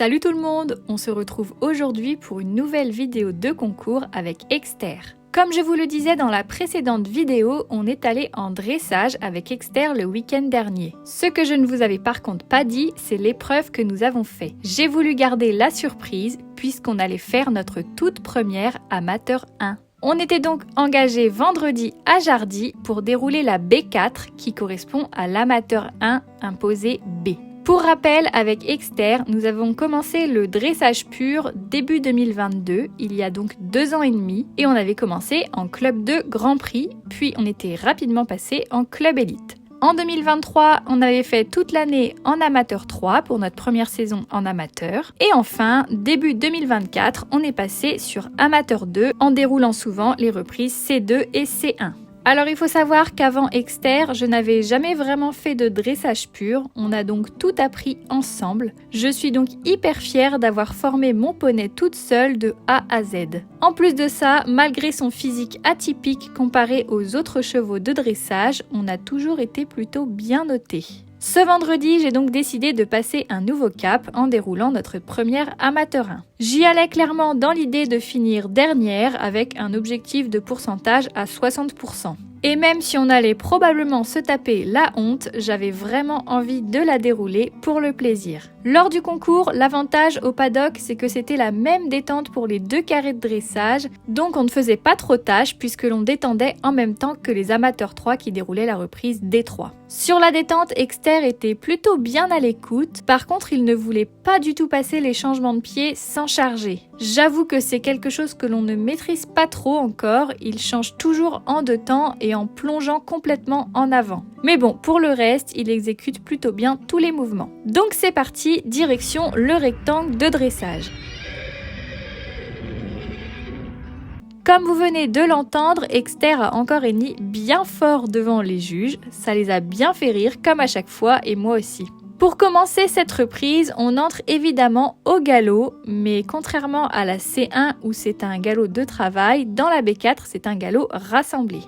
Salut tout le monde, on se retrouve aujourd'hui pour une nouvelle vidéo de concours avec Exter. Comme je vous le disais dans la précédente vidéo, on est allé en dressage avec Exter le week-end dernier. Ce que je ne vous avais par contre pas dit, c'est l'épreuve que nous avons fait. J'ai voulu garder la surprise puisqu'on allait faire notre toute première Amateur 1. On était donc engagé vendredi à Jardy pour dérouler la B4 qui correspond à l'Amateur 1 imposé B. Pour rappel, avec Exter, nous avons commencé le dressage pur début 2022, il y a donc 2 ans et demi, et on avait commencé en club de Grand Prix, puis on était rapidement passé en club élite. En 2023, on avait fait toute l'année en Amateur 3 pour notre première saison en amateur. Et enfin, début 2024, on est passé sur Amateur 2 en déroulant souvent les reprises C2 et C1. Alors il faut savoir qu'avant Exter, je n'avais jamais vraiment fait de dressage pur, on a donc tout appris ensemble. Je suis donc hyper fière d'avoir formé mon poney toute seule de A à Z. En plus de ça, malgré son physique atypique comparé aux autres chevaux de dressage, on a toujours été plutôt bien notés. Ce vendredi, j'ai donc décidé de passer un nouveau cap en déroulant notre première Amateur 1. J'y allais clairement dans l'idée de finir dernière avec un objectif de pourcentage à 60%. Et même si on allait probablement se taper la honte, j'avais vraiment envie de la dérouler pour le plaisir. Lors du concours, l'avantage au paddock, c'est que c'était la même détente pour les 2 carrés de dressage, donc on ne faisait pas trop tâche puisque l'on détendait en même temps que les amateurs 3 qui déroulaient la reprise D3. Sur la détente, Exter était plutôt bien à l'écoute, par contre il ne voulait pas du tout passer les changements de pied sans charger. J'avoue que c'est quelque chose que l'on ne maîtrise pas trop encore, il change toujours en 2 temps et en plongeant complètement en avant. Mais bon, pour le reste, il exécute plutôt bien tous les mouvements. Donc c'est parti, direction le rectangle de dressage. Comme vous venez de l'entendre, Exter a encore henni bien fort devant les juges, ça les a bien fait rire comme à chaque fois et moi aussi. Pour commencer cette reprise, on entre évidemment au galop, mais contrairement à la C1 où c'est un galop de travail, dans la B4 c'est un galop rassemblé.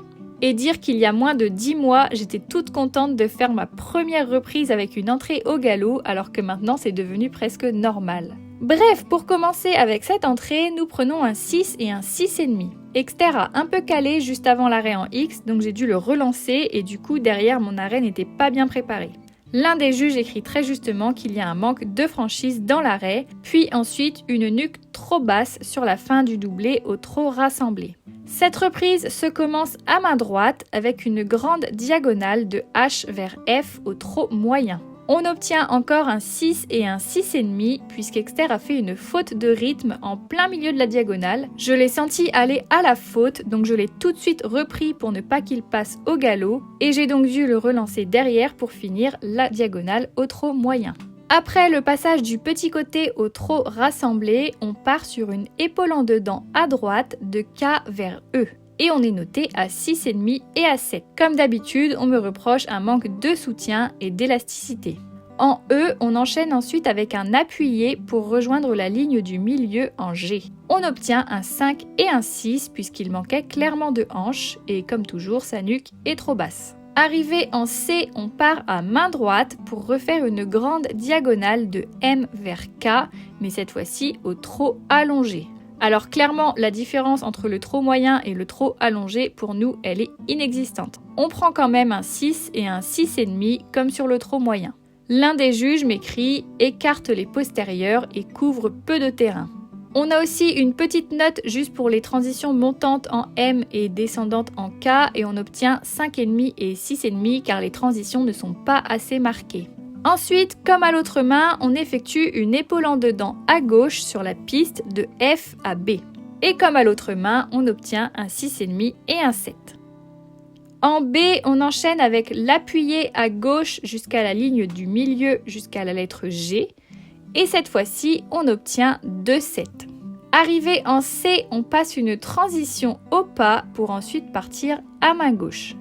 Et dire qu'il y a moins de 10 mois, j'étais toute contente de faire ma première reprise avec une entrée au galop, alors que maintenant c'est devenu presque normal. Bref, pour commencer avec cette entrée, nous prenons un 6 et un 6,5. Exter a un peu calé juste avant l'arrêt en X, donc j'ai dû le relancer et du coup derrière mon arrêt n'était pas bien préparé. L'un des juges écrit très justement qu'il y a un manque de franchise dans l'arrêt, puis ensuite une nuque trop basse sur la fin du doublé au trot rassemblé. Cette reprise se commence à main droite avec une grande diagonale de H vers F au trot moyen. On obtient encore un 6 et un 6,5 puisqu'Exter a fait une faute de rythme en plein milieu de la diagonale. Je l'ai senti aller à la faute, donc je l'ai tout de suite repris pour ne pas qu'il passe au galop et j'ai donc dû le relancer derrière pour finir la diagonale au trot moyen. Après le passage du petit côté au trot rassemblé, on part sur une épaule en dedans à droite de K vers E. Et on est noté à 6,5 et à 7. Comme d'habitude, on me reproche un manque de soutien et d'élasticité. En E, on enchaîne ensuite avec un appuyé pour rejoindre la ligne du milieu en G. On obtient un 5 et un 6 puisqu'il manquait clairement de hanches et comme toujours, sa nuque est trop basse. Arrivé en C, on part à main droite pour refaire une grande diagonale de M vers K, mais cette fois-ci au trot allongé. Alors clairement, la différence entre le trot moyen et le trot allongé, pour nous, elle est inexistante. On prend quand même un 6 et un 6,5 comme sur le trot moyen. L'un des juges m'écrit « Écarte les postérieurs et couvre peu de terrain ». On a aussi une petite note juste pour les transitions montantes en M et descendantes en K et on obtient 5,5 et 6,5 car les transitions ne sont pas assez marquées. Ensuite, comme à l'autre main, on effectue une épaule en dedans à gauche sur la piste de F à B. Et comme à l'autre main, on obtient un 6,5 et un 7. En B, on enchaîne avec l'appuyé à gauche jusqu'à la ligne du milieu jusqu'à la lettre G. Et cette fois-ci, on obtient 2,7. Arrivé en C, on passe une transition au pas pour ensuite partir à main gauche.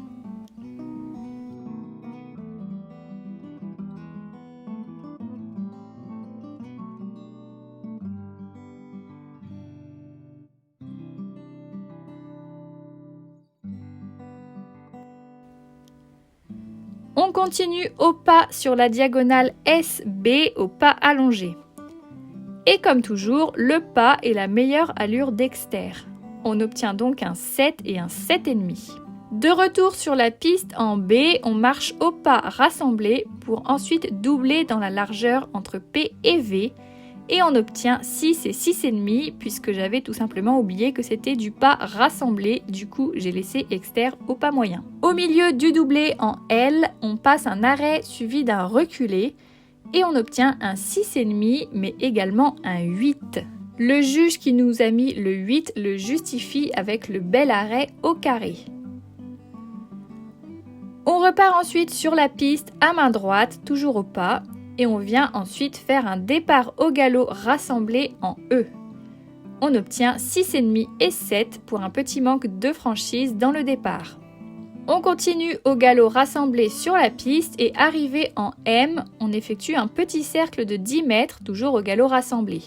On continue au pas sur la diagonale SB au pas allongé. Et comme toujours, le pas est la meilleure allure d'Exter. On obtient donc un 7 et un 7,5. De retour sur la piste en B, on marche au pas rassemblé pour ensuite doubler dans la largeur entre P et V et on obtient 6 et 6,5 puisque j'avais tout simplement oublié que c'était du pas rassemblé, du coup j'ai laissé Exter au pas moyen. Au milieu du doublé en L, on passe un arrêt suivi d'un reculé et on obtient un 6,5 mais également un 8. Le juge qui nous a mis le 8 le justifie avec le bel arrêt au carré. On repart ensuite sur la piste à main droite, toujours au pas, et on vient ensuite faire un départ au galop rassemblé en E. On obtient 6,5 et 7 pour un petit manque de franchise dans le départ. On continue au galop rassemblé sur la piste et arrivé en M, on effectue un petit cercle de 10 mètres, toujours au galop rassemblé.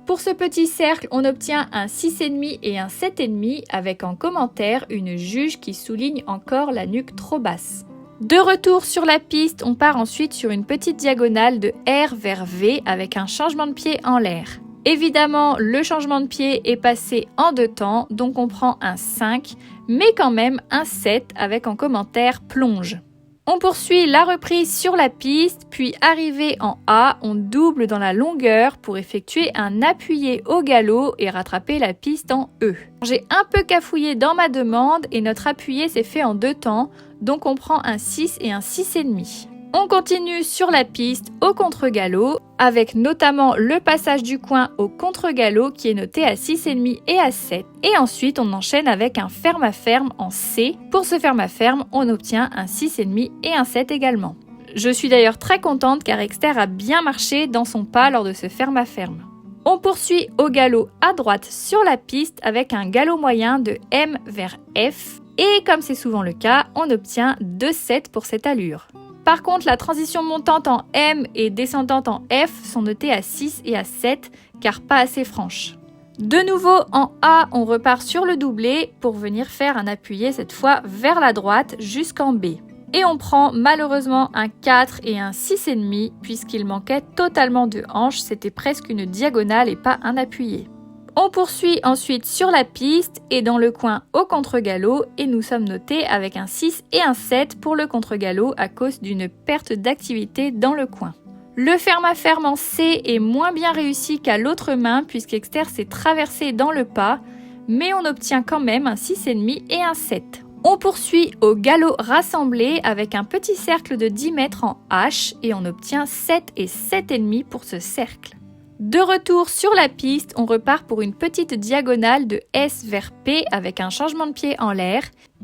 Pour ce petit cercle, on obtient un 6,5 et un 7,5 avec en commentaire une juge qui souligne encore la nuque trop basse. De retour sur la piste, on part ensuite sur une petite diagonale de R vers V avec un changement de pied en l'air. Évidemment, le changement de pied est passé en 2 temps, donc on prend un 5, mais quand même un 7 avec en commentaire plonge. On poursuit la reprise sur la piste, puis arrivé en A, on double dans la longueur pour effectuer un appuyé au galop et rattraper la piste en E. J'ai un peu cafouillé dans ma demande et notre appuyé s'est fait en 2 temps, donc on prend un 6 et un 6,5. On continue sur la piste au contre-galop, avec notamment le passage du coin au contre-galop qui est noté à 6,5 et à 7. Et ensuite, on enchaîne avec un ferme à ferme en C. Pour ce ferme à ferme, on obtient un 6,5 et un 7 également. Je suis d'ailleurs très contente car Exter a bien marché dans son pas lors de ce ferme à ferme. On poursuit au galop à droite sur la piste avec un galop moyen de M vers F. Et comme c'est souvent le cas, on obtient 2,7 pour cette allure. Par contre, la transition montante en M et descendante en F sont notées à 6 et à 7 car pas assez franches. De nouveau en A, on repart sur le doublé pour venir faire un appuyé cette fois vers la droite jusqu'en B. Et on prend malheureusement un 4 et un 6,5 puisqu'il manquait totalement de hanches, c'était presque une diagonale et pas un appuyé. On poursuit ensuite sur la piste et dans le coin au contre-galop et nous sommes notés avec un 6 et un 7 pour le contre-galop à cause d'une perte d'activité dans le coin. Le ferme à ferme en C est moins bien réussi qu'à l'autre main puisqu'Exter s'est traversé dans le pas, mais on obtient quand même un 6,5 et un 7. On poursuit au galop rassemblé avec un petit cercle de 10 mètres en H et on obtient 7 et 7,5 pour ce cercle. De retour sur la piste, on repart pour une petite diagonale de S vers P avec un changement de pied en l'air.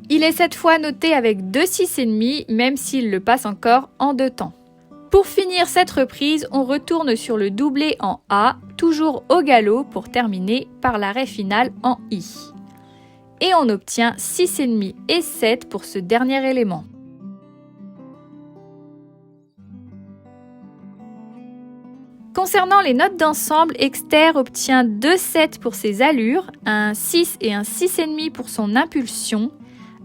Il est cette fois noté avec 2 6,5 même s'il le passe encore en 2 temps. Pour finir cette reprise, on retourne sur le doublé en A, toujours au galop pour terminer par l'arrêt final en I. Et on obtient 6,5 et 7 pour ce dernier élément. Concernant les notes d'ensemble, Exter obtient 2,7 pour ses allures, un 6 et un 6,5 pour son impulsion,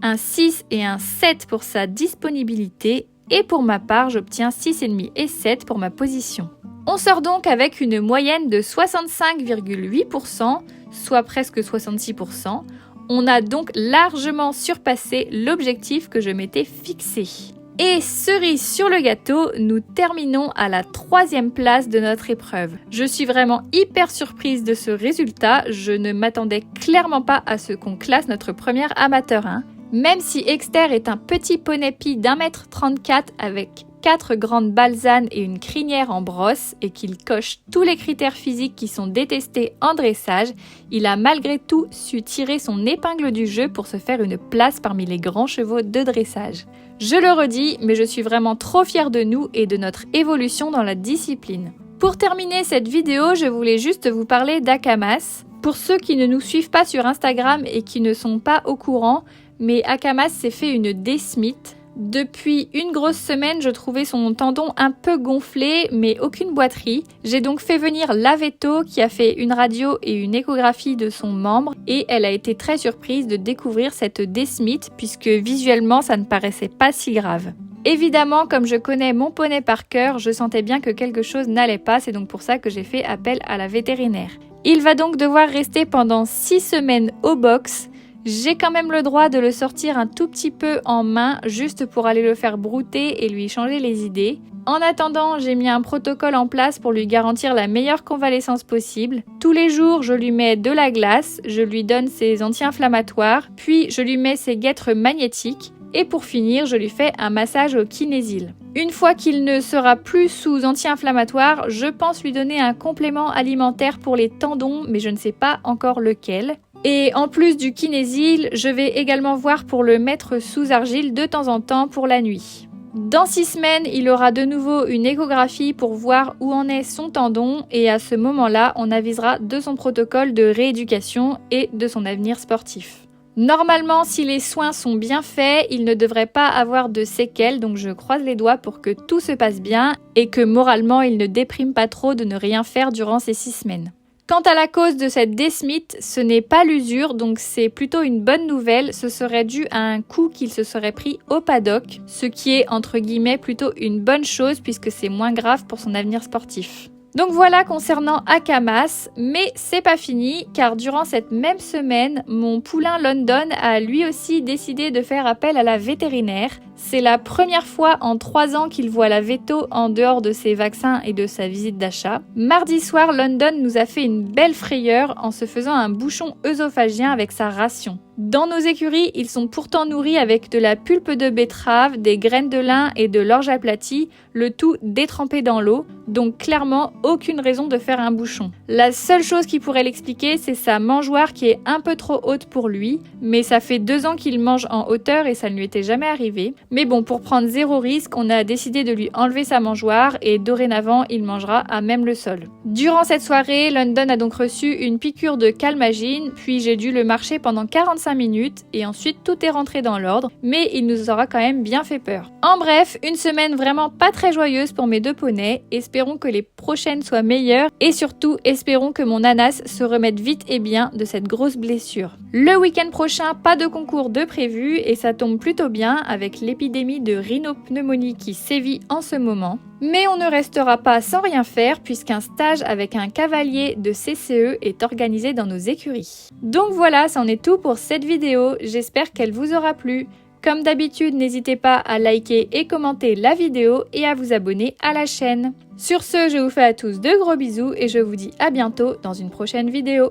un 6 et un 7 pour sa disponibilité et pour ma part, j'obtiens 6,5 et 7 pour ma position. On sort donc avec une moyenne de 65,8%, soit presque 66%. On a donc largement surpassé l'objectif que je m'étais fixé. Et cerise sur le gâteau, nous terminons à la 3e place de notre épreuve. Je suis vraiment hyper surprise de ce résultat, je ne m'attendais clairement pas à ce qu'on classe notre première amateur 1. Même si Exter est un petit poney pie d'1,34 m avec 4 grandes balsanes et une crinière en brosse et qu'il coche tous les critères physiques qui sont détestés en dressage, il a malgré tout su tirer son épingle du jeu pour se faire une place parmi les grands chevaux de dressage. Je le redis, mais je suis vraiment trop fière de nous et de notre évolution dans la discipline. Pour terminer cette vidéo, je voulais juste vous parler d'Akamas. Pour ceux qui ne nous suivent pas sur Instagram et qui ne sont pas au courant, mais Akamas s'est fait une D-Smith. Depuis une grosse semaine, je trouvais son tendon un peu gonflé, mais aucune boiterie. J'ai donc fait venir la Veto qui a fait une radio et une échographie de son membre et elle a été très surprise de découvrir cette D-Smith puisque visuellement ça ne paraissait pas si grave. Évidemment, comme je connais mon poney par cœur, je sentais bien que quelque chose n'allait pas, c'est donc pour ça que j'ai fait appel à la vétérinaire. Il va donc devoir rester pendant 6 semaines au box. J'ai quand même le droit de le sortir un tout petit peu en main, juste pour aller le faire brouter et lui changer les idées. En attendant, j'ai mis un protocole en place pour lui garantir la meilleure convalescence possible. Tous les jours, je lui mets de la glace, je lui donne ses anti-inflammatoires, puis je lui mets ses guêtres magnétiques. Et pour finir, je lui fais un massage au kinésile. Une fois qu'il ne sera plus sous anti-inflammatoire, je pense lui donner un complément alimentaire pour les tendons, mais je ne sais pas encore lequel. Et en plus du kinésile, je vais également voir pour le mettre sous argile de temps en temps pour la nuit. Dans 6 semaines, il aura de nouveau une échographie pour voir où en est son tendon et à ce moment-là, on avisera de son protocole de rééducation et de son avenir sportif. Normalement, si les soins sont bien faits, il ne devrait pas avoir de séquelles, donc je croise les doigts pour que tout se passe bien et que moralement, il ne déprime pas trop de ne rien faire durant ces 6 semaines. Quant à la cause de cette desmite, ce n'est pas l'usure, donc c'est plutôt une bonne nouvelle. Ce serait dû à un coup qu'il se serait pris au paddock, ce qui est entre guillemets plutôt une bonne chose puisque c'est moins grave pour son avenir sportif. Donc voilà concernant Akamas, mais c'est pas fini car durant cette même semaine, mon poulain London a lui aussi décidé de faire appel à la vétérinaire. C'est la première fois en 3 ans qu'il voit la véto en dehors de ses vaccins et de sa visite d'achat. Mardi soir, London nous a fait une belle frayeur en se faisant un bouchon œsophagien avec sa ration. Dans nos écuries, ils sont pourtant nourris avec de la pulpe de betterave, des graines de lin et de l'orge aplatie, le tout détrempé dans l'eau, donc clairement aucune raison de faire un bouchon. La seule chose qui pourrait l'expliquer, c'est sa mangeoire qui est un peu trop haute pour lui, mais ça fait 2 ans qu'il mange en hauteur et ça ne lui était jamais arrivé. Mais bon, pour prendre 0 risque, on a décidé de lui enlever sa mangeoire et dorénavant, il mangera à même le sol. Durant cette soirée, London a donc reçu une piqûre de calmagine, puis j'ai dû le marcher pendant 45 minutes et ensuite tout est rentré dans l'ordre, mais il nous aura quand même bien fait peur. En bref, une semaine vraiment pas très joyeuse pour mes 2 poneys. Espérons que les prochaines soient meilleures et surtout espérons que mon Anas se remette vite et bien de cette grosse blessure. Le week-end prochain, pas de concours de prévu et ça tombe plutôt bien avec l'épidémie de rhinopneumonie qui sévit en ce moment. Mais on ne restera pas sans rien faire puisqu'un stage avec un cavalier de CCE est organisé dans nos écuries. Donc voilà, c'en est tout pour cette vidéo, j'espère qu'elle vous aura plu. Comme d'habitude, n'hésitez pas à liker et commenter la vidéo et à vous abonner à la chaîne. Sur ce, je vous fais à tous de gros bisous et je vous dis à bientôt dans une prochaine vidéo.